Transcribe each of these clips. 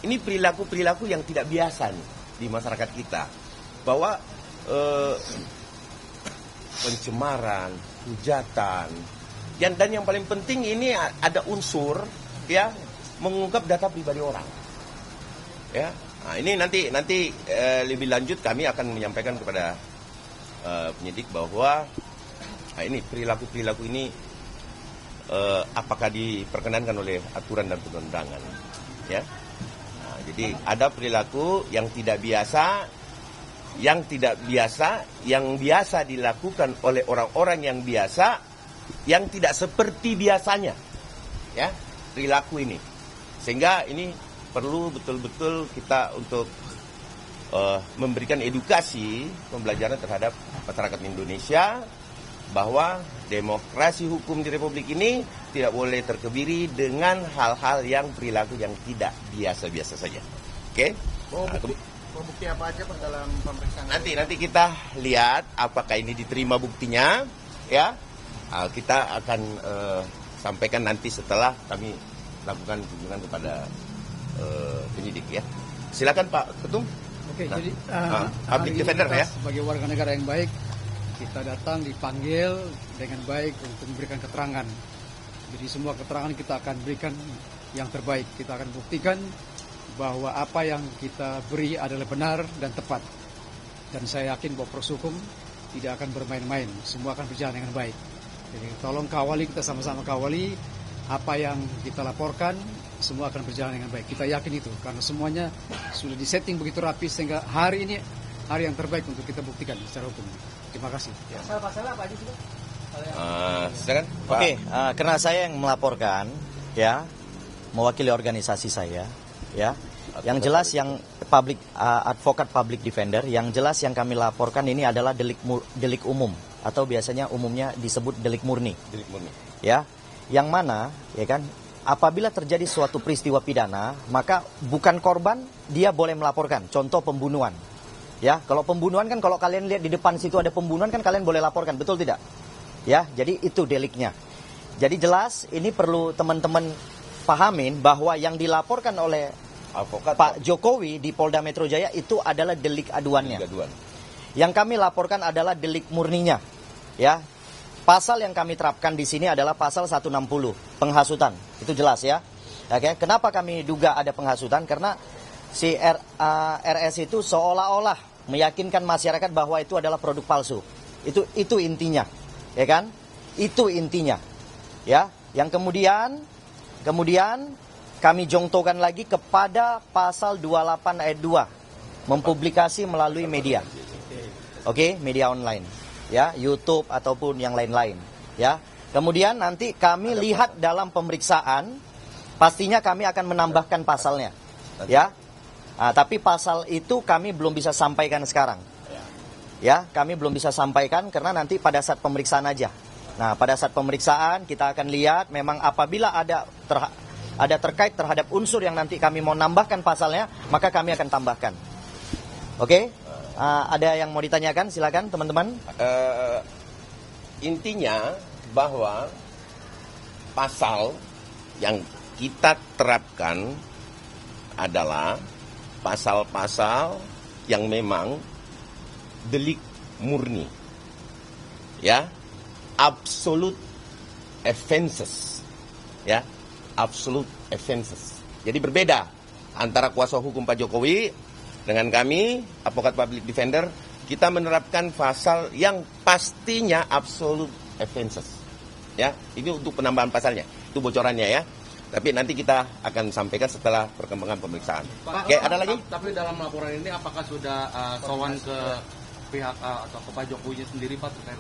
ini perilaku-perilaku yang tidak biasa nih di masyarakat kita. Bahwa pencemaran, hujatan, dan yang paling penting ini ada unsur ya mengungkap data pribadi orang. Ya, nah, ini nanti lebih lanjut kami akan menyampaikan kepada penyidik bahwa ini perilaku ini apakah diperkenankan oleh aturan dan perundangan. Ya, nah, jadi ada perilaku yang tidak biasa, yang biasa dilakukan oleh orang-orang yang biasa, yang tidak seperti biasanya, ya perilaku ini, sehingga ini perlu betul-betul kita untuk memberikan edukasi pembelajaran terhadap masyarakat Indonesia bahwa demokrasi hukum di Republik ini tidak boleh terkebiri dengan hal-hal yang perilaku yang tidak biasa-biasa saja. Oke? Bukti apa aja Pak dalam pemeriksaan? Nanti kita lihat apakah ini diterima buktinya, ya. Kita akan sampaikan nanti setelah kami lakukan kunjungan kepada penyidik, ya. Silakan Pak Ketum. Oke, nah, jadi public defender ya. Sebagai warga negara yang baik, kita datang dipanggil dengan baik untuk memberikan keterangan. Jadi semua keterangan kita akan berikan yang terbaik. Kita akan buktikan bahwa apa yang kita beri adalah benar dan tepat. Dan saya yakin bahwa proses hukum tidak akan bermain-main. Semua akan berjalan dengan baik. Jadi tolong kawali, kita sama-sama kawali apa yang kita laporkan, semua akan berjalan dengan baik. Kita yakin itu karena semuanya sudah disetting begitu rapi sehingga hari ini hari yang terbaik untuk kita buktikan secara hukum. Terima kasih. Pasal-pasal apa aja sih Pak? Silakan. Oke, karena saya yang melaporkan, ya, mewakili organisasi saya, ya. Yang jelas yang advokat public defender, yang jelas yang kami laporkan ini adalah delik umum atau biasanya umumnya disebut delik murni. Delik murni. Ya, yang mana, ya kan, apabila terjadi suatu peristiwa pidana, maka bukan korban dia boleh melaporkan. Contoh pembunuhan. Ya, kalau pembunuhan kan kalau kalian lihat di depan situ ada pembunuhan kan kalian boleh laporkan, betul tidak? Ya, jadi itu deliknya. Jadi jelas ini perlu teman-teman pahamin bahwa yang dilaporkan oleh Pak Jokowi di Polda Metro Jaya itu adalah delik aduannya. Yang kami laporkan adalah delik murninya. Ya. Pasal yang kami terapkan di sini adalah pasal 160, penghasutan. Itu jelas ya. Oke, kenapa kami duga ada penghasutan? Karena si RS itu seolah-olah meyakinkan masyarakat bahwa itu adalah produk palsu. Itu intinya. Ya kan? Itu intinya. Ya, yang kemudian kami jongtokan lagi kepada pasal 28 ayat 2, mempublikasi melalui media. Oke, media online. Ya, YouTube ataupun yang lain-lain. Ya. Kemudian nanti kami lihat dalam pemeriksaan, pastinya kami akan menambahkan pasalnya. Ya. Nah, tapi pasal itu kami belum bisa sampaikan sekarang. Ya, kami belum bisa sampaikan karena nanti pada saat pemeriksaan aja. Nah, pada saat pemeriksaan kita akan lihat memang apabila ada terkait terhadap unsur yang nanti kami mau nambahkan pasalnya, maka kami akan tambahkan. Oke? Ada yang mau ditanyakan? Silakan teman-teman. Intinya bahwa pasal yang kita terapkan adalah pasal-pasal yang memang delik murni. Ya, absolute offenses. Ya, absolute offenses. Jadi berbeda antara kuasa hukum Pak Jokowi dengan kami, advokat public defender, kita menerapkan pasal yang pastinya absolute offenses. Ya, ini untuk penambahan pasalnya. Itu bocorannya ya. Tapi nanti kita akan sampaikan setelah perkembangan pemeriksaan. Pak, oke, ada lagi? Tapi dalam laporan ini apakah sudah sowan ke pihak atau ke Pak Jokowi sendiri Pak terkait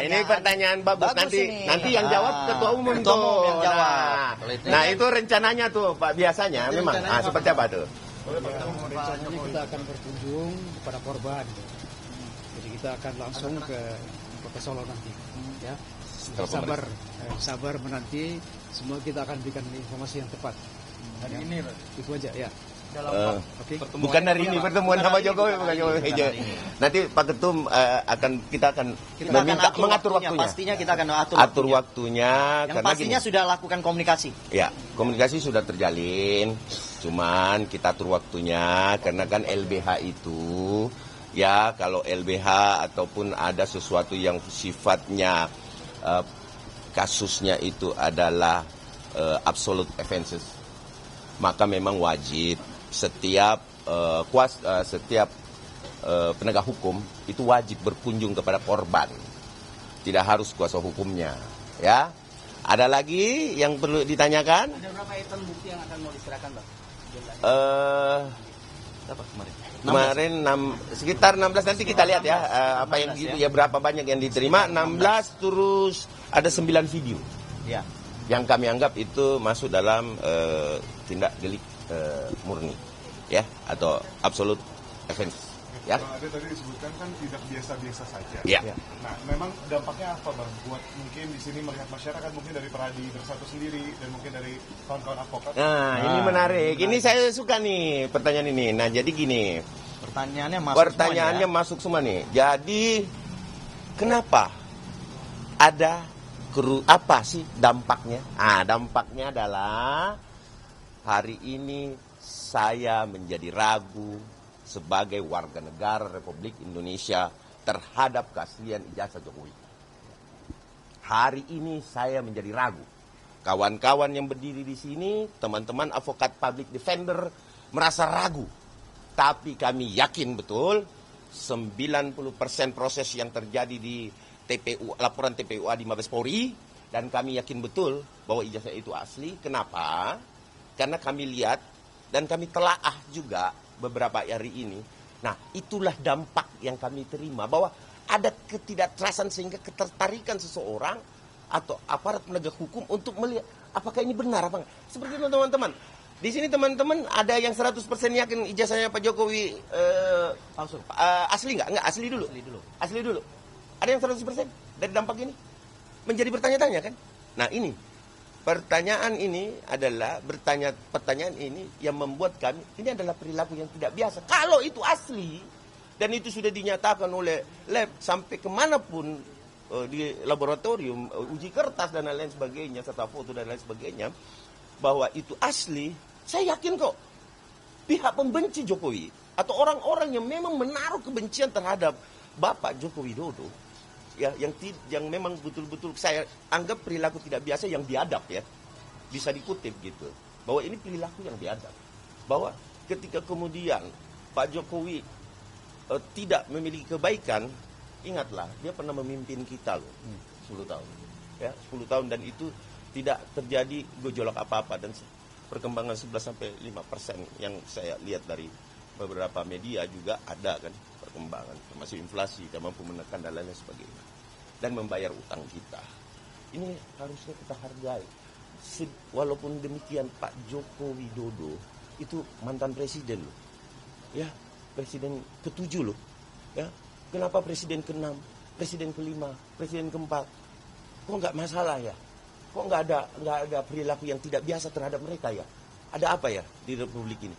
ini pertanyaan bagus nanti yang jawab ketua umum tuh. Yang jawab. Nah, itu rencananya tuh Pak, biasanya memang seperti apa tuh? Rencananya kita akan berkunjung kepada korban. Jadi kita akan langsung ke Solo nanti. Ya. Sabar menanti, semua kita akan berikan informasi yang tepat. Hari ini itu aja ya. bukan hari ini pertemuan sama Jokowi, bukan Jokowi. Nanti Pak Ketum kita akan mengatur waktunya. Pastinya kita akan atur waktunya. Yang pastinya sudah lakukan komunikasi. Ya, komunikasi sudah terjalin. Cuman kita atur waktunya karena kan LBH itu ya kalau LBH ataupun ada sesuatu yang sifatnya kasusnya itu adalah absolute offenses, maka memang wajib setiap penegak hukum itu wajib berkunjung kepada korban, tidak harus kuasa hukumnya. Ya, ada lagi yang perlu ditanyakan? Ada berapa item bukti yang akan mau diserahkan, Bang? Apa kemarin sekitar 16, nanti kita lihat ya apa yang gitu ya, berapa banyak yang diterima. 16 terus ada 9 video ya yang kami anggap itu masuk dalam tindak delik murni ya, atau absolute offense ya. Ada tadi disebutkan kan tidak biasa-biasa saja. Ya. Nah, memang dampaknya apa, Bang? Buat mungkin di sini melihat masyarakat, mungkin dari Peradi Bersatu sendiri dan mungkin dari kawan-kawan advokat. Nah, ini menarik. Ini saya suka nih pertanyaan ini. Nah, jadi gini. Pertanyaannya masuk semua nih. Jadi kenapa ada apa sih dampaknya? Dampaknya adalah hari ini saya menjadi ragu sebagai warga negara Republik Indonesia terhadap keaslian ijazah Jokowi. Hari ini saya menjadi ragu. Kawan-kawan yang berdiri di sini, teman-teman advokat public defender merasa ragu. Tapi kami yakin betul 90% proses yang terjadi di TPU, laporan TPUA di Mabes Polri, dan kami yakin betul bahwa ijazah itu asli. Kenapa? Karena kami lihat dan kami telaah juga beberapa hari ini. Nah, itulah dampak yang kami terima, bahwa ada ketidakjelasan sehingga ketertarikan seseorang atau aparat penegak hukum untuk melihat apakah ini benar apa enggak. Seperti itu teman-teman. Di sini teman-teman ada yang 100% yakin ijazahnya Pak Jokowi palsu. Asli enggak? Enggak, asli dulu. Asli dulu. Ada yang 100% dari dampak ini? Menjadi bertanya-tanya kan? Nah, ini pertanyaan ini adalah pertanyaan ini yang membuat kami, ini adalah perilaku yang tidak biasa. Kalau itu asli dan itu sudah dinyatakan oleh lab sampai kemanapun di laboratorium, uji kertas dan lain sebagainya, serta foto dan lain sebagainya, bahwa itu asli, saya yakin kok pihak pembenci Jokowi atau orang-orang yang memang menaruh kebencian terhadap Bapak Joko Widodo, ya, yang memang betul-betul saya anggap perilaku tidak biasa yang biadab ya, bisa dikutip gitu, bahwa ini perilaku yang biadab, bahwa ketika kemudian Pak Jokowi tidak memiliki kebaikan, ingatlah dia pernah memimpin kita loh 10 tahun ya, 10 tahun, dan itu tidak terjadi gejolak apa-apa, dan perkembangan 11-5% yang saya lihat dari beberapa media juga ada kan perkembangan, termasuk inflasi, kita mampu menekan dan lain sebagainya, dan membayar utang kita. Ini harusnya kita hargai. Walaupun demikian Pak Joko Widodo itu mantan presiden loh, ya, presiden ke-7 loh, ya. Kenapa presiden ke-6, presiden ke-5, presiden ke-4, kok nggak masalah ya? Kok nggak ada perilaku yang tidak biasa terhadap mereka ya? Ada apa ya di Republik ini?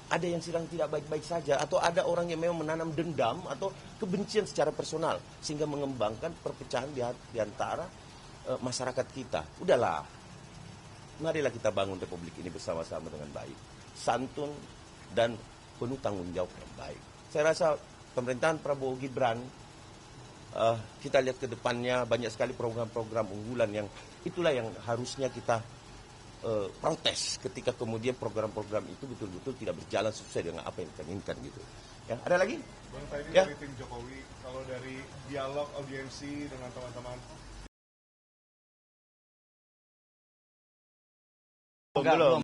Ada yang sedang tidak baik-baik saja, atau ada orang yang memang menanam dendam atau kebencian secara personal sehingga mengembangkan perpecahan di antara masyarakat kita. Udahlah, marilah kita bangun Republik ini bersama-sama dengan baik, santun dan penuh tanggung jawab yang baik. Saya rasa pemerintahan Prabowo Gibran, kita lihat ke depannya banyak sekali program-program unggulan yang itulah yang harusnya kita protes ketika kemudian program-program itu betul-betul tidak berjalan sesuai dengan apa yang kita inginkan gitu. Ya, ada lagi? Bang, tadi Ya. dari tim Jokowi, kalau dari dialog audiensi dengan teman-teman Belum.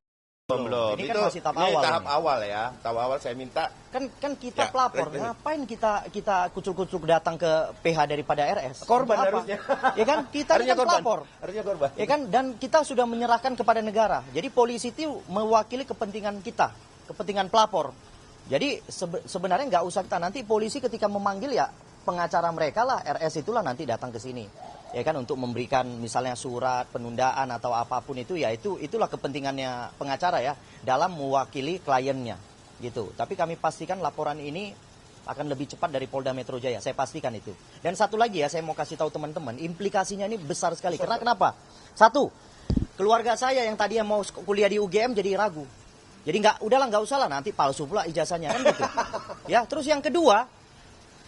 Ini kan Itu masih tahap ini awal tahap ini. awal ya. Tahap awal saya minta Kan kita Ya, pelapor, benar. ngapain kita kucuk-kucuk datang ke PH daripada RS? korban Untuk apa? harusnya. Ya kan, kita ini Harusnya kan korban. pelapor. Harusnya korban. Ya kan, dan kita sudah menyerahkan kepada negara. Jadi polisi itu mewakili kepentingan kita, kepentingan pelapor. Jadi sebenarnya nggak usah kita, nanti polisi ketika memanggil ya pengacara mereka lah, RS itulah nanti datang ke sini. ya kan, untuk memberikan misalnya surat penundaan atau apapun itu, ya itulah kepentingannya pengacara ya dalam mewakili kliennya gitu. Tapi kami pastikan laporan ini akan lebih cepat dari Polda Metro Jaya, saya pastikan itu. Dan satu lagi ya, saya mau kasih tahu teman-teman, implikasinya ini besar sekali. Karena kenapa? Satu, keluarga saya yang tadinya mau kuliah di UGM jadi ragu. Jadi udahlah nggak usah lah, nanti palsu pula ijazahnya kan gitu. Ya, terus yang kedua,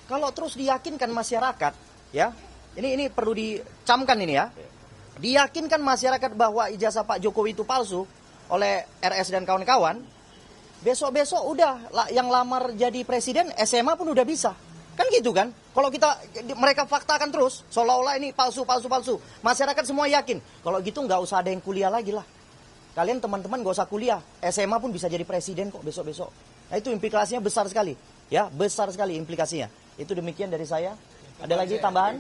kalau terus diyakinkan masyarakat, ya, ini perlu dicamkan ini ya, diyakinkan masyarakat bahwa ijazah Pak Jokowi itu palsu oleh RS dan kawan-kawan, besok-besok udah yang lamar jadi presiden SMA pun udah bisa. Kan gitu kan? Kalau mereka faktakan terus, seolah-olah ini palsu, masyarakat semua yakin. Kalau gitu nggak usah ada yang kuliah lagi lah. Kalian teman-teman nggak usah kuliah, SMA pun bisa jadi presiden kok besok-besok. Nah itu implikasinya besar sekali, ya besar sekali implikasinya. Itu demikian dari saya. Ada lagi tambahan?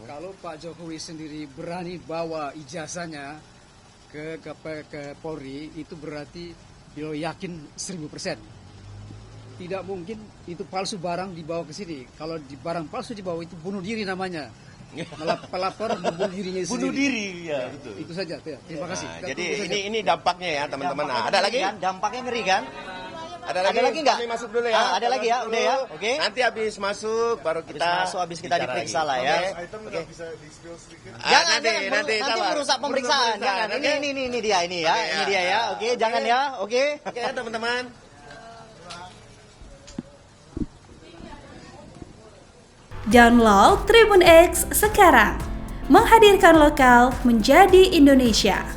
Kalau Pak Jokowi sendiri berani bawa ijazahnya ke Polri, itu berarti beliau yakin 1000%. Tidak mungkin itu palsu barang dibawa ke sini. Kalau barang palsu dibawa itu bunuh diri namanya. Pelapor membunuh dirinya sendiri. Bunuh diri, ya betul. Itu saja. Ya. Terima kasih. Nah, jadi ini dampaknya ya teman-teman. Nah, ada lagi? Dampaknya ngeri kan? Ada lagi nggak? Kami masuk dulu ya. Ada lagi ya, udah ya. Oke. Nanti habis masuk baru kita habis kita diperiksa lah ya. Item nggak bisa di-spill sedikit. Jangan, nanti merusak pemeriksaan. Jangan. Ini dia ini ya. Ini dia ya. Oke, jangan ya. Oke. Oke ya teman-teman. Download Tribun X sekarang, menghadirkan lokal menjadi Indonesia.